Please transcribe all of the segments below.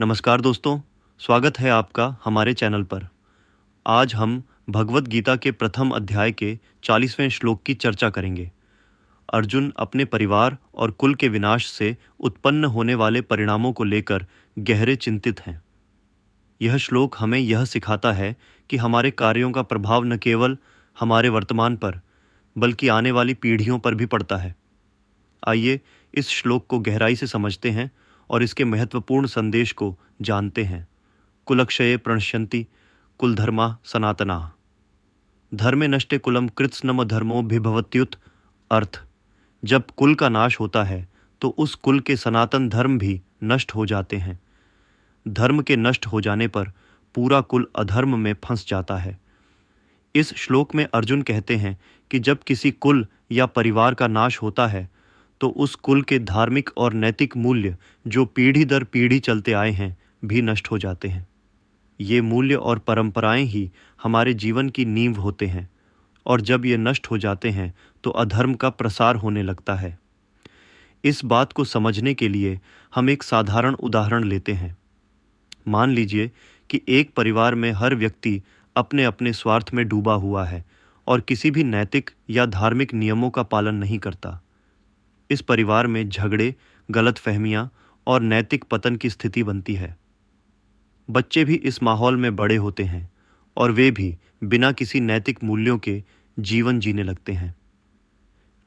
नमस्कार दोस्तों, स्वागत है आपका हमारे चैनल पर। आज हम भगवद गीता के प्रथम अध्याय के 40वें श्लोक की चर्चा करेंगे। अर्जुन अपने परिवार और कुल के विनाश से उत्पन्न होने वाले परिणामों को लेकर गहरे चिंतित हैं। यह श्लोक हमें यह सिखाता है कि हमारे कार्यों का प्रभाव न केवल हमारे वर्तमान पर, बल्कि आने वाली पीढ़ियों पर भी पड़ता है। आइए इस श्लोक को गहराई से समझते हैं और इसके महत्वपूर्ण संदेश को जानते हैं। कुलक्षये प्रणश्यन्ति कुलधर्मा सनातनाः। धर्मे नष्टे कुलम कृत्स्नम धर्मोऽभिभवत्युत। अर्थ, जब कुल का नाश होता है तो उस कुल के सनातन धर्म भी नष्ट हो जाते हैं। धर्म के नष्ट हो जाने पर पूरा कुल अधर्म में फंस जाता है। इस श्लोक में अर्जुन कहते हैं कि जब किसी कुल या परिवार का नाश होता है तो उस कुल के धार्मिक और नैतिक मूल्य जो पीढ़ी दर पीढ़ी चलते आए हैं भी नष्ट हो जाते हैं। ये मूल्य और परंपराएं ही हमारे जीवन की नींव होते हैं, और जब ये नष्ट हो जाते हैं तो अधर्म का प्रसार होने लगता है। इस बात को समझने के लिए हम एक साधारण उदाहरण लेते हैं। मान लीजिए कि एक परिवार में हर व्यक्ति अपने अपने स्वार्थ में डूबा हुआ है और किसी भी नैतिक या धार्मिक नियमों का पालन नहीं करता। इस परिवार में झगड़े, गलतफहमियां और नैतिक पतन की स्थिति बनती है। बच्चे भी इस माहौल में बड़े होते हैं और वे भी बिना किसी नैतिक मूल्यों के जीवन जीने लगते हैं।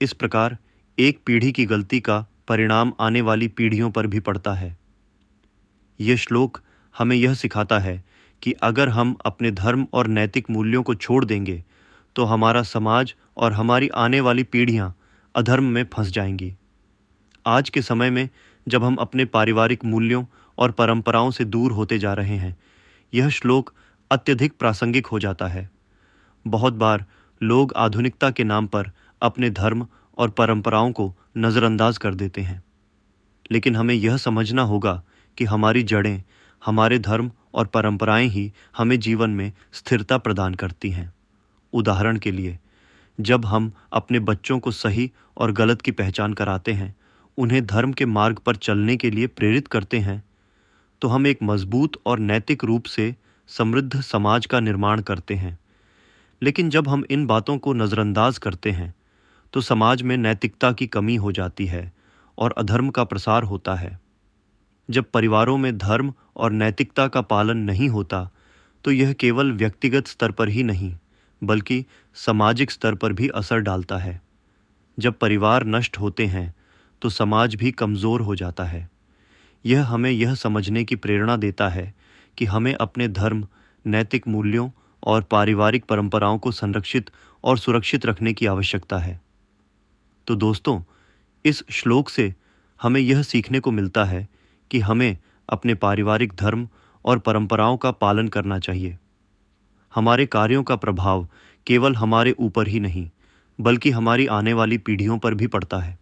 इस प्रकार एक पीढ़ी की गलती का परिणाम आने वाली पीढ़ियों पर भी पड़ता है। यह श्लोक हमें यह सिखाता है कि अगर हम अपने धर्म और नैतिक मूल्यों को छोड़ देंगे तो हमारा समाज और हमारी आने वाली पीढ़ियां अधर्म में फंस जाएंगी। आज के समय में जब हम अपने पारिवारिक मूल्यों और परंपराओं से दूर होते जा रहे हैं, यह श्लोक अत्यधिक प्रासंगिक हो जाता है। बहुत बार लोग आधुनिकता के नाम पर अपने धर्म और परंपराओं को नज़रअंदाज कर देते हैं, लेकिन हमें यह समझना होगा कि हमारी जड़ें, हमारे धर्म और परंपराएं ही हमें जीवन में स्थिरता प्रदान करती हैं। उदाहरण के लिए, जब हम अपने बच्चों को सही और गलत की पहचान कराते हैं, उन्हें धर्म के मार्ग पर चलने के लिए प्रेरित करते हैं, तो हम एक मजबूत और नैतिक रूप से समृद्ध समाज का निर्माण करते हैं। लेकिन जब हम इन बातों को नज़रअंदाज करते हैं तो समाज में नैतिकता की कमी हो जाती है और अधर्म का प्रसार होता है। जब परिवारों में धर्म और नैतिकता का पालन नहीं होता तो यह केवल व्यक्तिगत स्तर पर ही नहीं, बल्कि सामाजिक स्तर पर भी असर डालता है। जब परिवार नष्ट होते हैं तो समाज भी कमज़ोर हो जाता है। यह हमें यह समझने की प्रेरणा देता है कि हमें अपने धर्म, नैतिक मूल्यों और पारिवारिक परंपराओं को संरक्षित और सुरक्षित रखने की आवश्यकता है। तो दोस्तों, इस श्लोक से हमें यह सीखने को मिलता है कि हमें अपने पारिवारिक धर्म और परंपराओं का पालन करना चाहिए। हमारे कार्यों का प्रभाव केवल हमारे ऊपर ही नहीं, बल्कि हमारी आने वाली पीढ़ियों पर भी पड़ता है।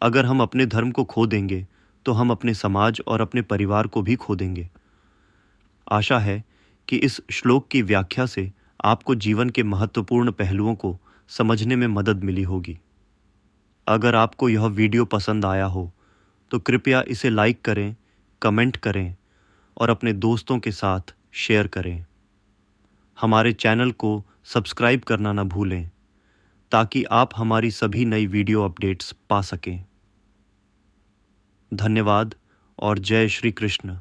अगर हम अपने धर्म को खो देंगे तो हम अपने समाज और अपने परिवार को भी खो देंगे। आशा है कि इस श्लोक की व्याख्या से आपको जीवन के महत्वपूर्ण पहलुओं को समझने में मदद मिली होगी। अगर आपको यह वीडियो पसंद आया हो तो कृपया इसे लाइक करें, कमेंट करें और अपने दोस्तों के साथ शेयर करें। हमारे चैनल को सब्सक्राइब करना न भूलें ताकि आप हमारी सभी नई वीडियो अपडेट्स पा सकें। धन्यवाद और जय श्री कृष्ण।